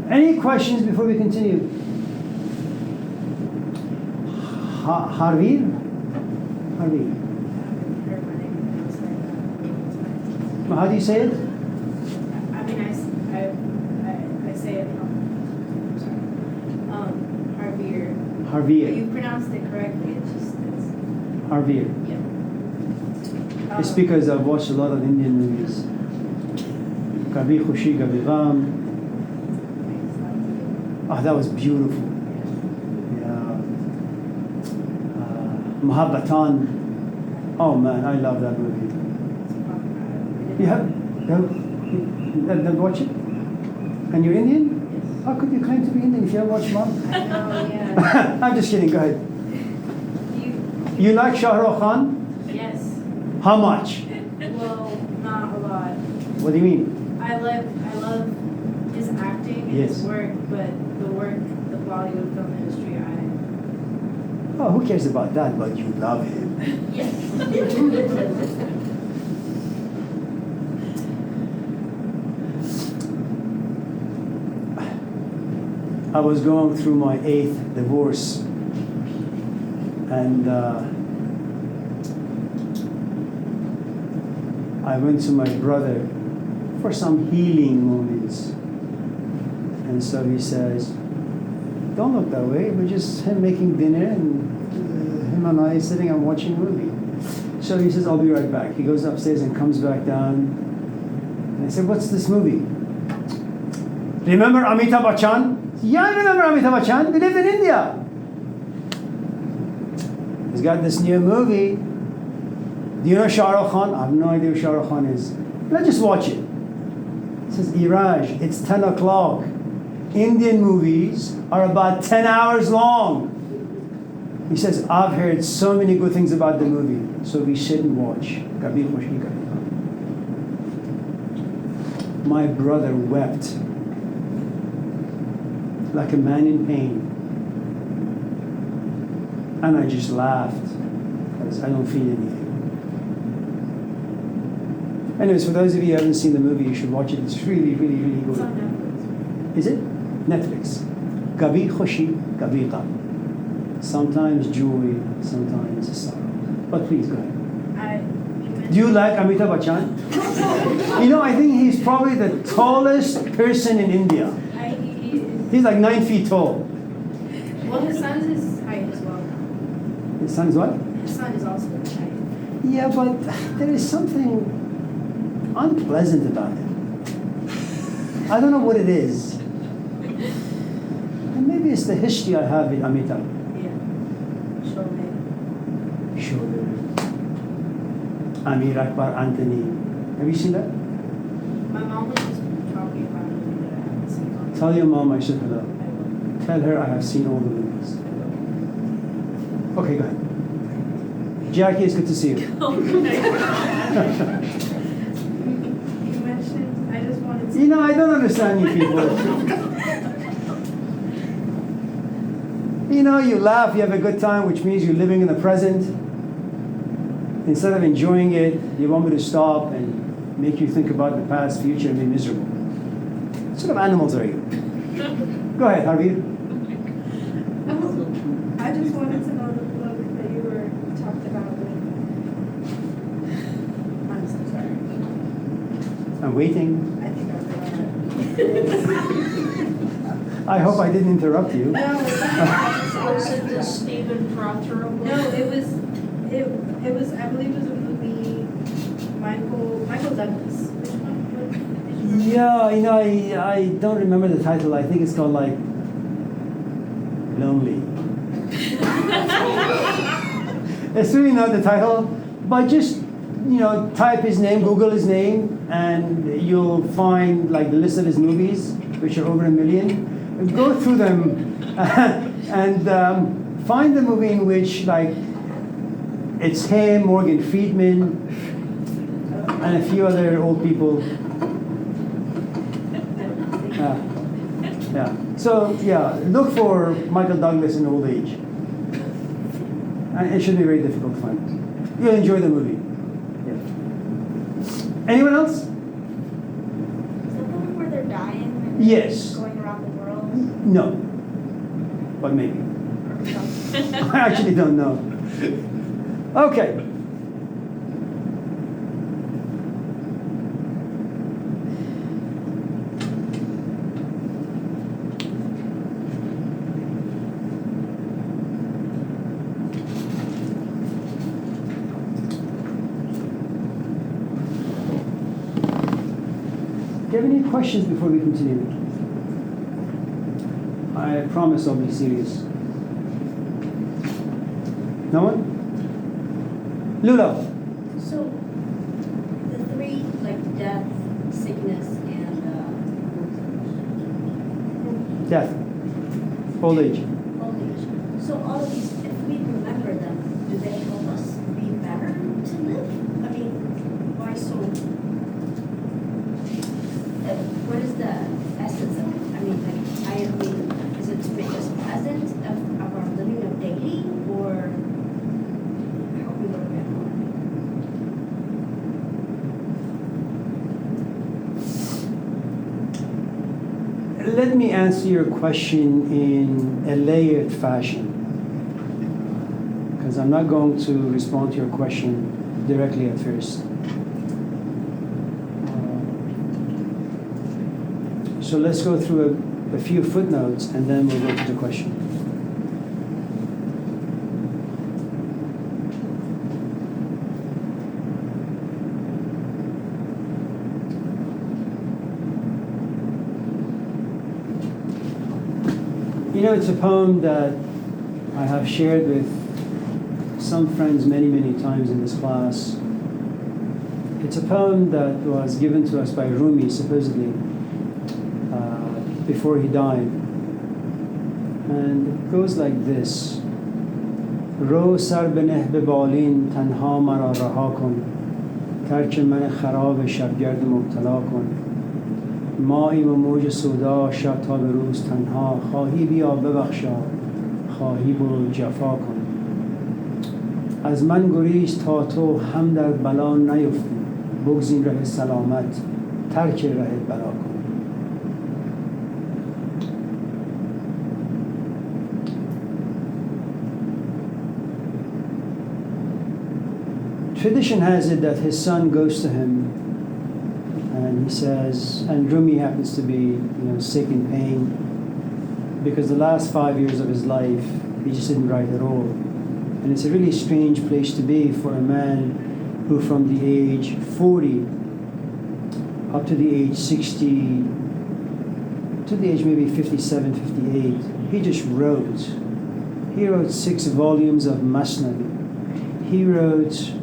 Any questions before we continue? Harvir? Harvir. How do you say it? I mean, I say it. Sorry. Harvir. Harvir. You pronounced it correctly. It's Harvir. Yeah. It's because I've watched a lot of Indian movies. Kabhi Khushi Kabhi Gham. Oh, that was beautiful. Yeah. Mahabbatan. Oh man, I love that movie. You have watch it? And you're Indian? Yes. How could you claim to be Indian if you haven't watched Mom? I know, yeah. I'm just kidding, go ahead. You like Shah Rukh Khan? Yes. How much? Well, not a lot. What do you mean? I love his acting and Yes. his work, but the Bollywood film industry, Oh, who cares about that? But you love him. yes. I was going through my 8th divorce, and I went to my brother for some healing moments. And so he says, don't look that way, we're just him making dinner and him and I sitting and watching a movie. So he says, I'll be right back. He goes upstairs and comes back down. And I said, what's this movie? Remember Amitabh Bachchan? Yeah, I remember Amitabh Bachchan. They lived in India. He's got this new movie. Do you know Shah Rukh Khan? I have no idea who Shah Rukh Khan is. Let's just watch it. It says, Iraj, it's 10 o'clock. Indian movies are about 10 hours long. He says, I've heard so many good things about the movie. So we sit and watch. Kabhi Khushi Kabhi Gham. My brother wept like a man in pain. And I just laughed because I don't feel anything. Anyways, for those of you who haven't seen the movie, you should watch it. It's really, really, really It's good. on Netflix. Is it? Netflix. Kabhi Khushi Kabhi Gham. Sometimes joy, sometimes sorrow. But please go ahead. Do you like Amitabh Bachchan? You know, I think he's probably the tallest person in India. He's like 9 feet tall. Well, his son's his height as well. His son is what? His son is also his height. Yeah, but there is something unpleasant about him. I don't know what it is. And maybe it's the history I have with Amitabh. Yeah. Sure. Amir Akbar Anthony. Have you seen that? My mom was just talking about a movie that I haven't seen. Tell your mom I said hello. I will. Tell her I have seen all the movies. Okay, go ahead. Jackie, it's good to see you. You mentioned, I just wanted to... You know, I don't understand you people. You know, you laugh, you have a good time, which means you're living in the present. Instead of enjoying it, you want me to stop and make you think about the past, future, and be miserable. What sort of animals are you? Go ahead, Harvey. I just wanted to know the book that you were talked about with. I'm so sorry. I'm waiting. I think I forgot. I hope I didn't interrupt you. No, Was it the Stephen Prothero book? no, it was, I believe it was a movie, Michael Douglas. Which one? What did you remember? Yeah, you know, I don't remember the title. I think it's called like Lonely. It's really not the title, but just, you know, type his name, Google his name, and you'll find like the list of his movies, which are over 1 million. Go through them and find the movie in which like it's him, Morgan Freeman, and a few other old people. Yeah. So yeah, look for Michael Douglas in old age. And it shouldn't be very difficult to find. You'll enjoy the movie. Yeah. Anyone else? Is that the one where they're dying and Yes. going around the world? No, but maybe. I actually don't know. Okay. Do you have any questions before we continue? I promise I'll be serious. No one? Lula. So, the three, like death, sickness, and Death. Old age. old age. So all of these, if we remember them, do they help us be better to live? I mean, why so? What is the essence of it? I mean, is it to make us present of our living of daily, or how we look at it? Let me answer your question in a layered fashion, because I'm not going to respond to your question directly at first. So let's go through a few footnotes and then we'll go to the question. You know, it's a poem that I have shared with some friends many, many times in this class. It's a poem that was given to us by Rumi, supposedly, before he died. And it goes like this. رو سر بنه به بالین تنها مرا رها کن ترک من خراب شبگرد مبتلا کن مایی و موج سودا شب تا به روز تنها خواهی بیا ببخشا خواهی برو جفا کن از من گریز تا تو هم در بلا نیفتی بگزین ره سلامت ترک ره بلا کن. Tradition has it that his son goes to him and he says, and Rumi happens to be, sick in pain because the last 5 years of his life he just didn't write at all. And it's a really strange place to be for a man who from the age 40 up to the age 60, to the age maybe 57, 58, he just wrote. He wrote 6 volumes of Masnavi. He wrote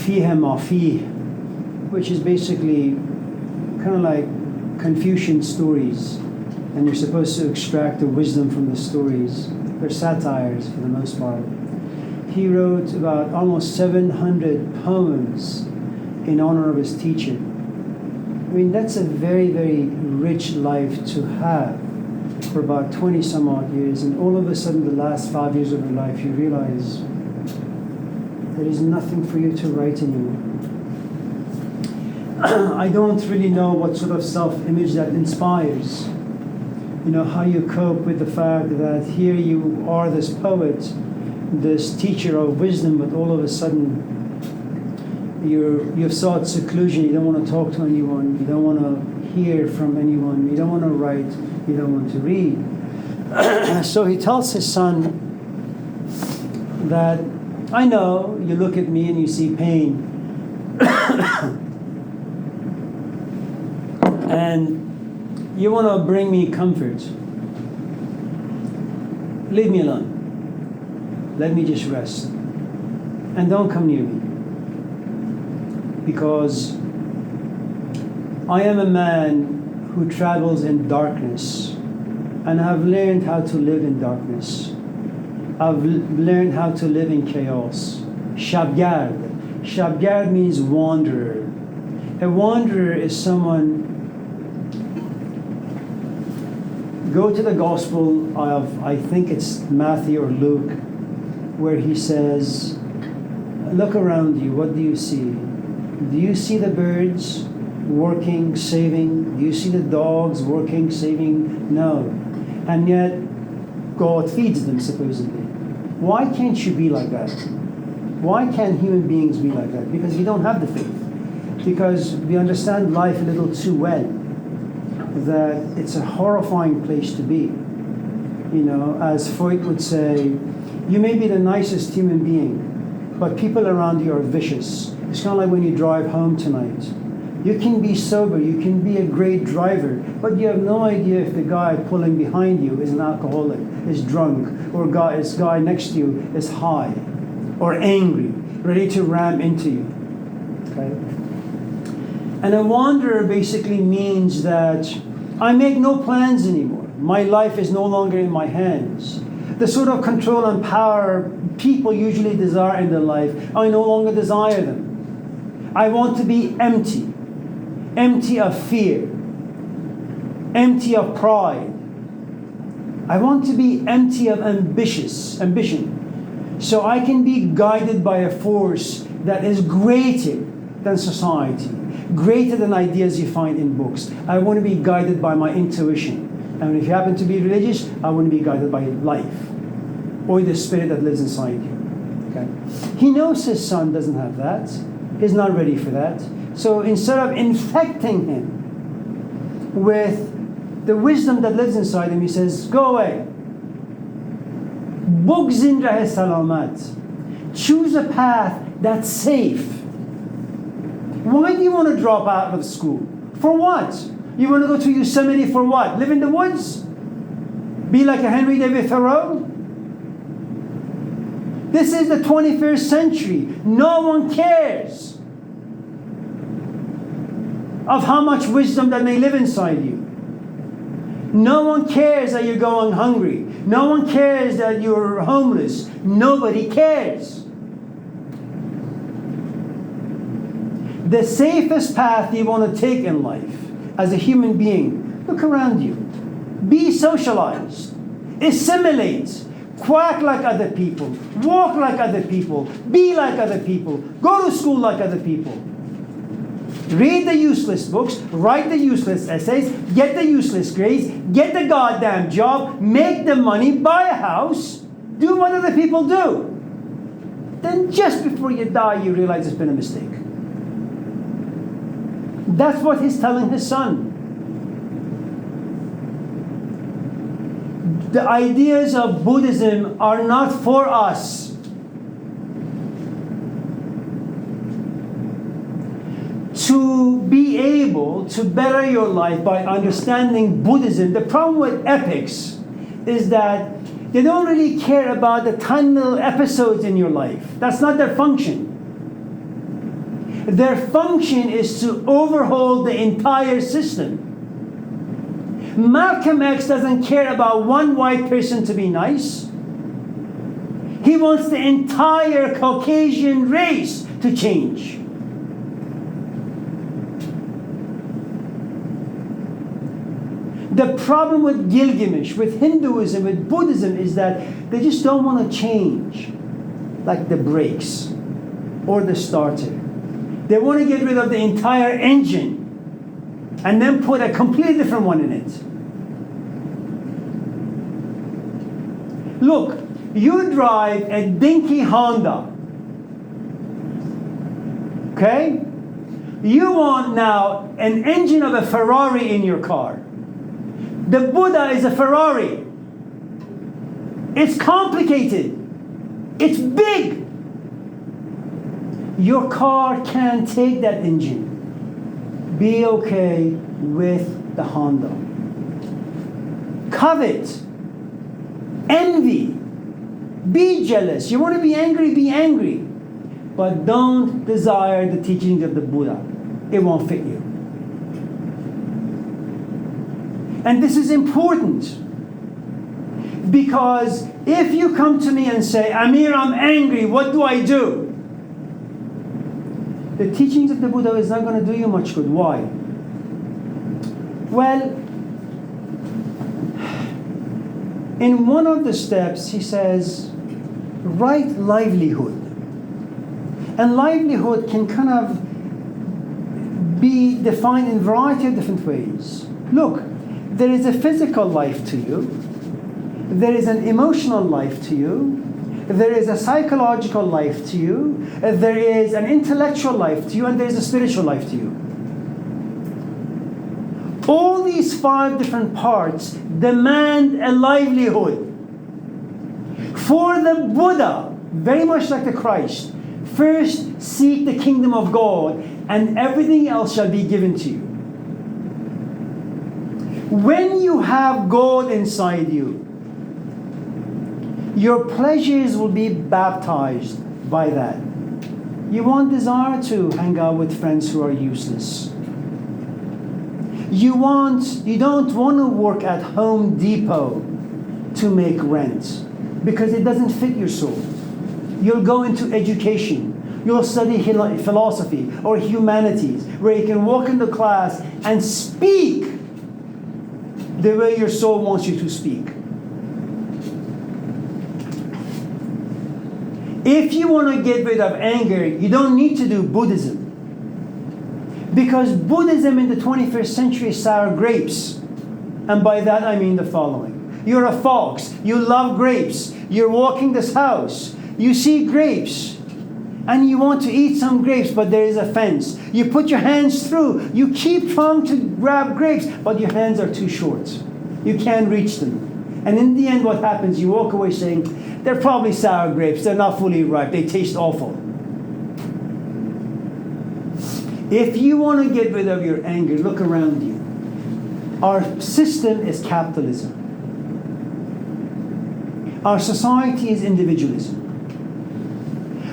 Fiha Ma Fih, which is basically kind of like Confucian stories, and you're supposed to extract the wisdom from the stories. They're satires for the most part. He wrote about almost 700 poems in honor of his teacher. I mean, that's a very, very rich life to have for about 20 some odd years, and all of a sudden the last 5 years of your life you realize there is nothing for you to write anymore. I don't really know what sort of self-image that inspires. How you cope with the fact that here you are, this poet, this teacher of wisdom, but all of a sudden you've sought seclusion. You don't want to talk to anyone. You don't want to hear from anyone. You don't want to write. You don't want to read. So he tells his son that, I know you look at me and you see pain. And you want to bring me comfort. Leave me alone. Let me just rest. And don't come near me. Because I am a man who travels in darkness. And I've learned how to live in darkness. I've learned how to live in chaos. Shabgard. Shabgard means wanderer. A wanderer is someone. Go to the Gospel of, I think it's Matthew or Luke, where he says, look around you, what do you see? Do you see the birds working, saving? Do you see the dogs working, saving? No. And yet, God feeds them, supposedly. Why can't you be like that? Why can't human beings be like that? Because we don't have the faith. Because we understand life a little too well. That it's a horrifying place to be. You know, as Freud would say, you may be the nicest human being, but people around you are vicious. It's kind of like when you drive home tonight. You can be sober, you can be a great driver, but you have no idea if the guy pulling behind you is an alcoholic, is drunk, or this guy next to you is high, or angry, ready to ram into you. Okay? And a wanderer basically means that I make no plans anymore. My life is no longer in my hands. The sort of control and power people usually desire in their life, I no longer desire them. I want to be empty. Empty of fear. Empty of pride. I want to be empty of ambition. So I can be guided by a force that is greater than society, greater than ideas you find in books. I want to be guided by my intuition. And if you happen to be religious, I want to be guided by life or the spirit that lives inside you. Okay? He knows his son doesn't have that. He's not ready for that. So instead of infecting him with the wisdom that lives inside him, he says, go away. Bugzin rahe salamat. Choose a path that's safe. Why do you want to drop out of school? For what? You want to go to Yosemite for what? Live in the woods? Be like a Henry David Thoreau? This is the 21st century. No one cares of how much wisdom that may live inside you. No one cares that you're going hungry. No one cares that you're homeless. Nobody cares. The safest path you want to take in life as a human being, look around you. Be socialized. Assimilate. Quack like other people. Walk like other people. Be like other people. Go to school like other people. Read the useless books, write the useless essays, get the useless grades, get the goddamn job, make the money, buy a house, do what other people do. Then just before you die, you realize it's been a mistake. That's what he's telling his son. The ideas of Buddhism are not for us. To be able to better your life by understanding Buddhism, the problem with epics is that they don't really care about the tiny little episodes in your life. That's not their function. Their function is to overhaul the entire system. Malcolm X doesn't care about one white person to be nice. He wants the entire Caucasian race to change. The problem with Gilgamesh, with Hinduism, with Buddhism is that they just don't want to change, like the brakes or the starter. They want to get rid of the entire engine and then put a completely different one in it. Look, you drive a dinky Honda, okay? You want now an engine of a Ferrari in your car. The Buddha is a Ferrari. It's complicated. It's big. Your car can't take that engine. Be okay with the Honda. Covet. Envy. Be jealous. You want to be angry. But don't desire the teachings of the Buddha. It won't fit you. And this is important, because if you come to me and say, Amir, I'm angry, what do I do? The teachings of the Buddha is not going to do you much good. Why? Well, in one of the steps, he says, right livelihood. And livelihood can kind of be defined in a variety of different ways. Look, there is a physical life to you, There is an emotional life to you. There is a psychological life to you. There is an intellectual life to you, and there is a spiritual life to you. All these 5 different parts demand a livelihood. For the Buddha, very much like the Christ, first seek the kingdom of God, and everything else shall be given to you. When you have God inside you, your pleasures will be baptized by that. You won't desire to hang out with friends who are useless. You don't want to work at Home Depot to make rent because it doesn't fit your soul. You'll go into education. You'll study philosophy or humanities, where you can walk into class and speak the way your soul wants you to speak. If you want to get rid of anger, you don't need to do Buddhism. Because Buddhism in the 21st century is sour grapes. And by that I mean the following. You're a fox. You love grapes. You're walking this house. You see grapes. And you want to eat some grapes, but there is a fence. You put your hands through. You keep trying to grab grapes, but your hands are too short. You can't reach them. And in the end, what happens? You walk away saying, they're probably sour grapes. They're not fully ripe. They taste awful. If you want to get rid of your anger, look around you. Our system is capitalism. Our society is individualism.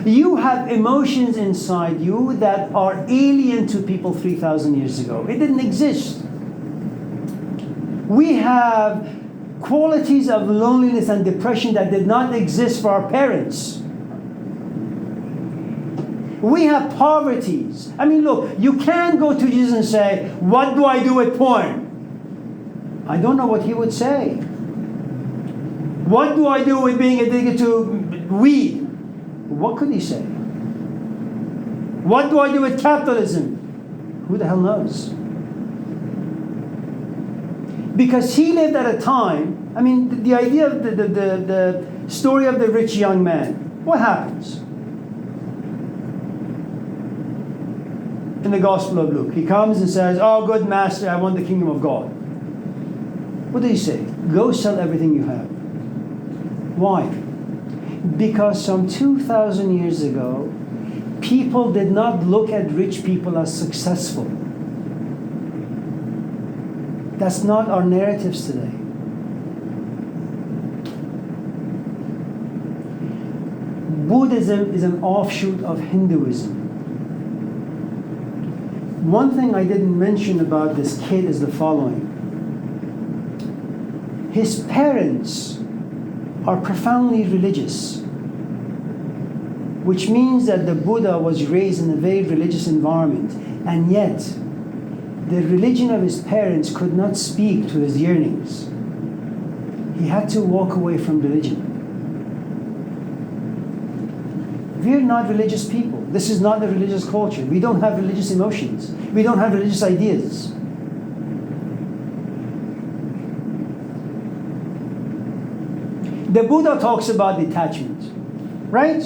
You have emotions inside you that are alien to people 3,000 years ago. It didn't exist. We have qualities of loneliness and depression that did not exist for our parents. We have poverties. I mean, look, you can't go to Jesus and say, what do I do with porn? I don't know what he would say. What do I do with being addicted to weed? What could he say? What do I do with capitalism? Who the hell knows? Because he lived at a time, I mean, the idea of the story of the rich young man, what happens? In the Gospel of Luke, he comes and says, oh, good master, I want the kingdom of God. What did he say? Go sell everything you have. Why? Because some 2,000 years ago, people did not look at rich people as successful. That's not our narratives today. Buddhism is an offshoot of Hinduism. One thing I didn't mention about this kid is the following. His parents are profoundly religious, which means that the Buddha was raised in a very religious environment, and yet the religion of his parents could not speak to his yearnings. He had to walk away from religion. We're not religious people. This is not a religious culture. We don't have religious emotions. We don't have religious ideas. The Buddha talks about detachment, right?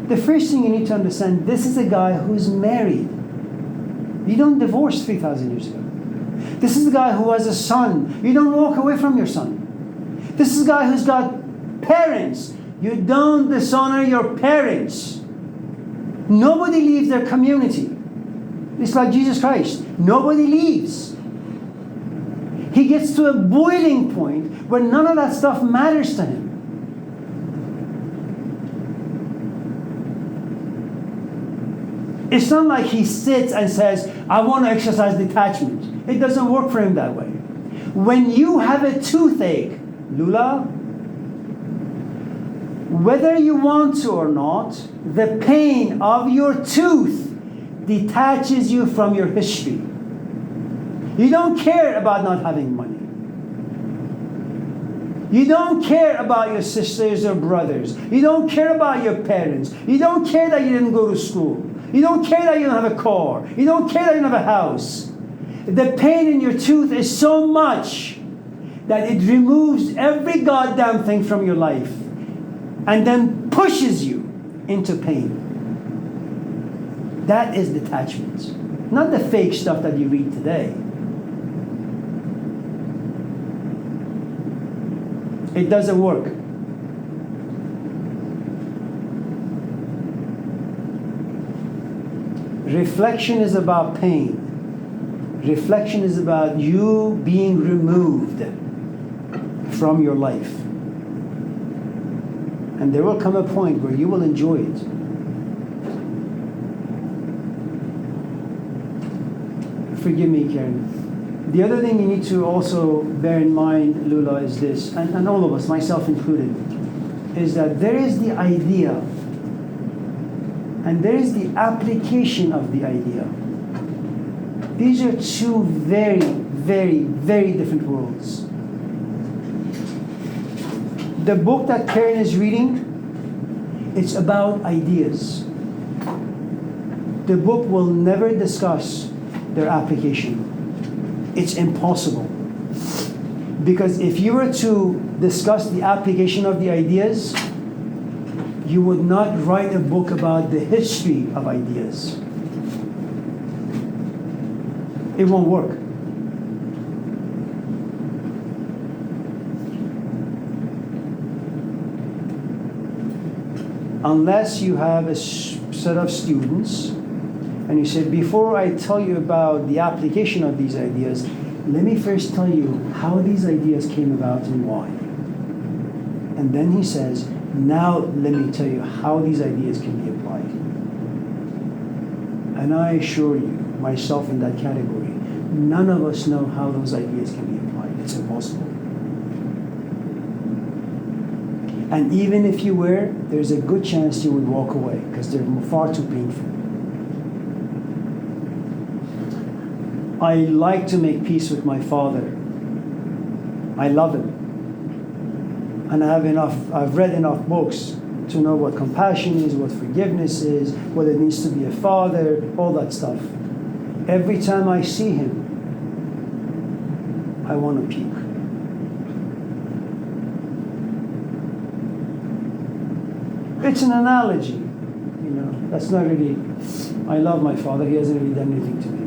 The first thing you need to understand, this is a guy who's married. You don't divorce 3,000 years ago. This is a guy who has a son. You don't walk away from your son. This is a guy who's got parents. You don't dishonor your parents. Nobody leaves their community. It's like Jesus Christ. Nobody leaves. He gets to a boiling point where none of that stuff matters to him. It's not like he sits and says, I want to exercise detachment. It doesn't work for him that way. When you have a toothache, Lula, whether you want to or not, the pain of your tooth detaches you from your history. You don't care about not having money. You don't care about your sisters or brothers. You don't care about your parents. You don't care that you didn't go to school. You don't care that you don't have a car. You don't care that you don't have a house. The pain in your tooth is so much that it removes every goddamn thing from your life and then pushes you into pain. That is detachment. Not the fake stuff that you read today. It doesn't work. Reflection is about pain. Reflection is about you being removed from your life. And there will come a point where you will enjoy it. Forgive me, Karen. The other thing you need to also bear in mind, Lula, is this, and all of us, myself included, is that there is the idea and there is the application of the idea. These are two very, very, very different worlds. The book that Karen is reading, it's about ideas. The book will never discuss their application. It's impossible. Because if you were to discuss the application of the ideas, you would not write a book about the history of ideas. It won't work. Unless you have a set of students and you say, before I tell you about the application of these ideas, let me first tell you how these ideas came about and why. And then he says, now let me tell you how these ideas can be applied. And I assure you, myself in that category, none of us know how those ideas can be applied. It's impossible. And even if you were, there's a good chance you would walk away because they're far too painful. I like to make peace with my father. I love him. And I've read enough books to know what compassion is, what forgiveness is, what it means to be a father, all that stuff. Every time I see him, I want to puke. It's an analogy, that's not really, I love my father, he hasn't really done anything to me.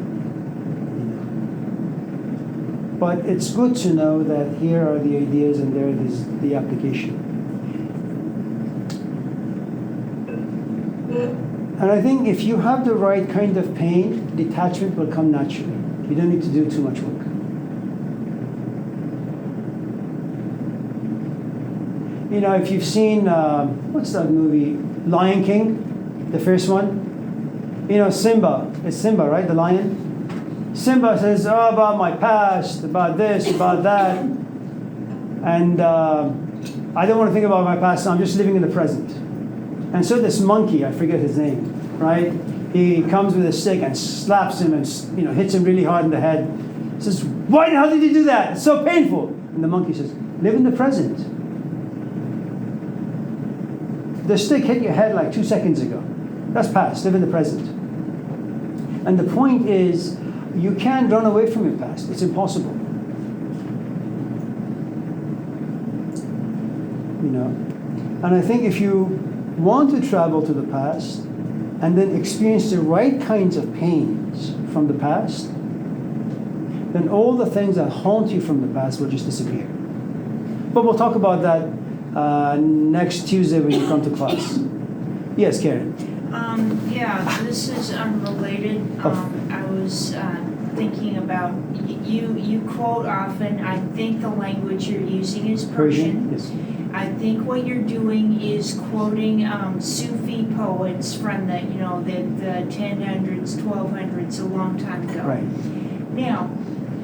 But it's good to know that here are the ideas and there is the application. And I think if you have the right kind of pain, detachment will come naturally. You don't need to do too much work. If you've seen, what's that movie? Lion King, the first one. Simba. It's Simba, right? The lion. Simba says, about my past, about this, about that. And I don't want to think about my past, so I'm just living in the present. And so this monkey, I forget his name, right? He comes with a stick and slaps him and hits him really hard in the head. He says, why the hell did you do that? It's so painful. And the monkey says, live in the present. The stick hit your head like 2 seconds ago. That's past. Live in the present. And the point is, you can't run away from your past. It's impossible. And I think if you want to travel to the past and then experience the right kinds of pains from the past, then all the things that haunt you from the past will just disappear. But we'll talk about that next Tuesday when you come to class. Yes, Karen. This is unrelated. I was thinking about, you quote often, I think the language you're using is Persian. Yes. I think what you're doing is quoting Sufi poets from the 1000s, 1200s, a long time ago. Right. Now,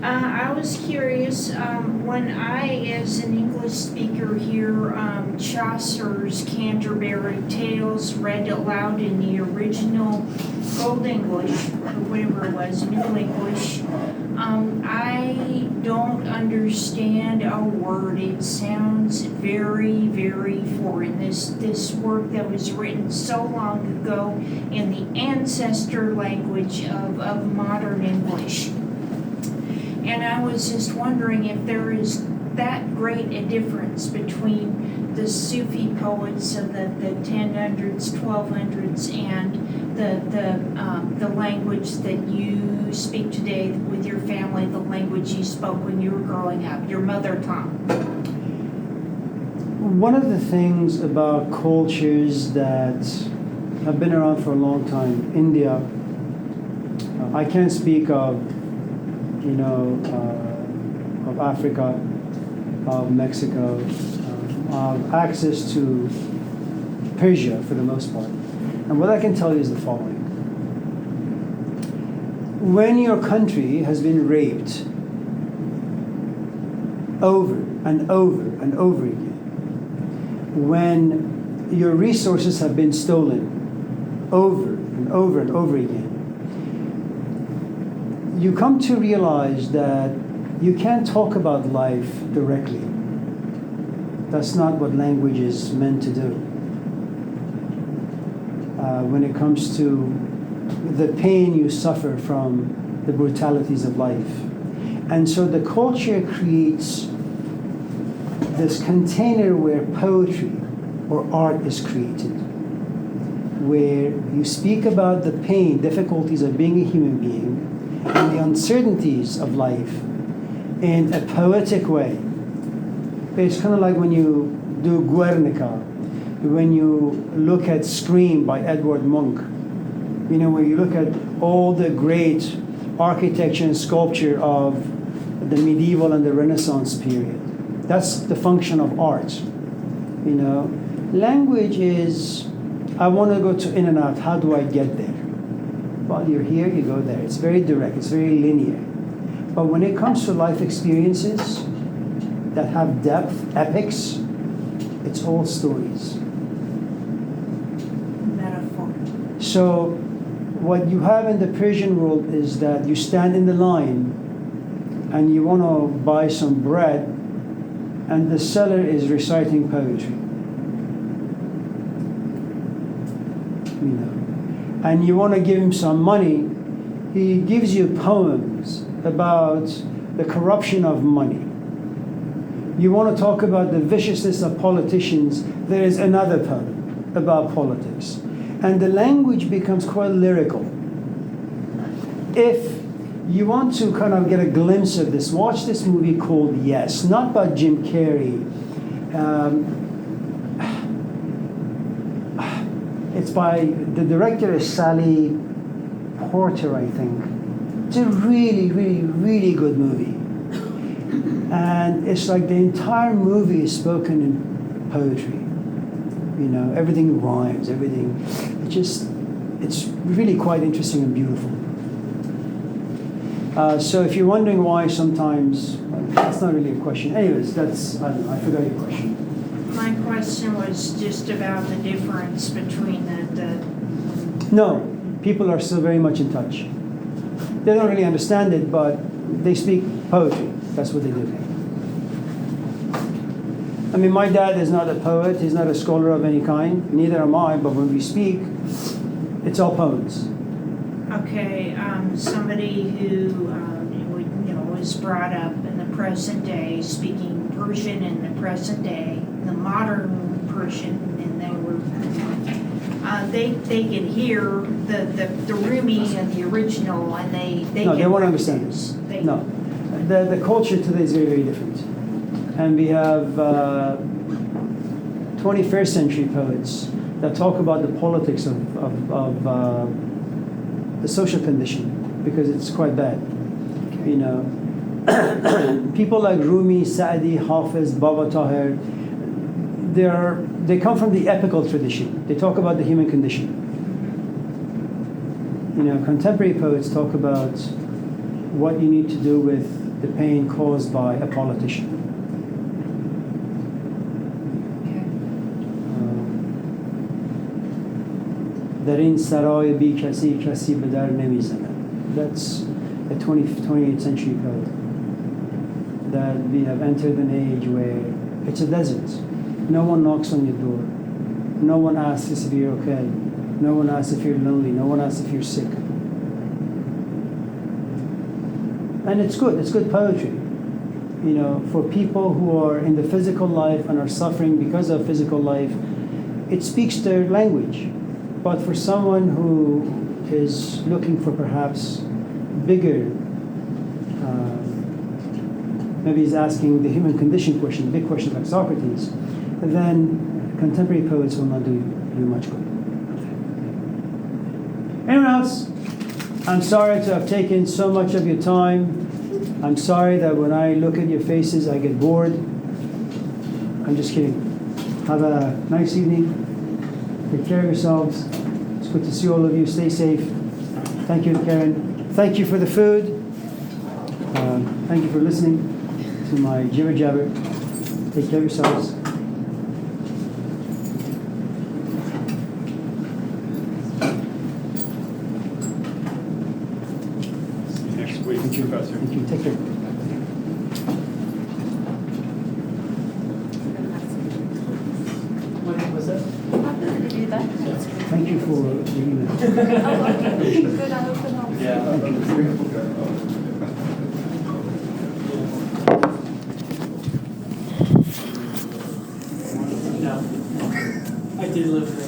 I was curious, when I, as an English speaker, hear Chaucer's Canterbury Tales read aloud in the original Old English, or whatever it was, New English, I don't understand a word. It sounds very, very foreign. This work that was written so long ago in the ancestor language of modern English. And I was just wondering if there is that great a difference between the Sufi poets of the 1000s, 1200s, and the language that you speak today with your family, the language you spoke when you were growing up, your mother tongue? One of the things about cultures that have been around for a long time, India, I can't speak of, of Africa, of Mexico, of access to Persia for the most part. And what I can tell you is the following. When your country has been raped over and over and over again, when your resources have been stolen over and over and over again, you come to realize that you can't talk about life directly. That's not what language is meant to do. When it comes to the pain you suffer from the brutalities of life. And so the culture creates this container where poetry or art is created, where you speak about the pain, difficulties of being a human being, and the uncertainties of life in a poetic way. It's kind of like when you do Guernica, when you look at Scream by Edward Munch, where you look at all the great architecture and sculpture of the medieval and the Renaissance period. That's the function of art. Language is, I want to go to In-N-Out, how do I get there? Well, you're here, you go there. It's very direct, it's very linear. But when it comes to life experiences that have depth, epics, it's all stories. Metaphor. So what you have in the Persian world is that you stand in the line and you want to buy some bread, and the seller is reciting poetry. And you want to give him some money, he gives you poems about the corruption of money. You want to talk about the viciousness of politicians, there is another poem about politics. And the language becomes quite lyrical. If you want to kind of get a glimpse of this, watch this movie called Yes, not by Jim Carrey. It's by, the director is Sally Porter, I think. It's a really, really, really good movie. And it's like the entire movie is spoken in poetry. Everything rhymes, everything. It's really quite interesting and beautiful. So if you're wondering why sometimes, that's not really a question. Anyways, I forgot your question. My question was just about the difference between the No, people are still very much in touch. They don't really understand it, but they speak poetry. That's what they do. I mean, my dad is not a poet. He's not a scholar of any kind. Neither am I. But when we speak, it's all poems. Okay, somebody who was brought up in the present day, speaking Persian in the present day, the modern Persian, and they can hear the Rumi and the original, and they won't understand this. No, the culture today is very, very different, and we have 21st century poets that talk about the politics of the social condition, because it's quite bad. People like Rumi, Sa'di, Hafiz, Baba Tahir, they come from the epical tradition. They talk about the human condition. Contemporary poets talk about what you need to do with the pain caused by a politician. در این سرای بی کسی کسی به در نمیزند. That's a 28th century poet. That we have entered an age where it's a desert. No one knocks on your door. No one asks if you're okay. No one asks if you're lonely. No one asks if you're sick. And it's good. It's good poetry. for people who are in the physical life and are suffering because of physical life, it speaks their language. But for someone who is looking for perhaps bigger, maybe he's asking the human condition question, big question like Socrates, then contemporary poets will not do you much good. Anyone else? I'm sorry to have taken so much of your time. I'm sorry that when I look at your faces, I get bored. I'm just kidding. Have a nice evening. Take care of yourselves. It's good to see all of you. Stay safe. Thank you, Karen. Thank you for the food. Thank you for listening to my jibber jabber. Take care of yourselves. Next week, Professor. Thank you. Take care. What was that? Thank you for reading that. Good, I hope it helps. Yeah. No. I did live there.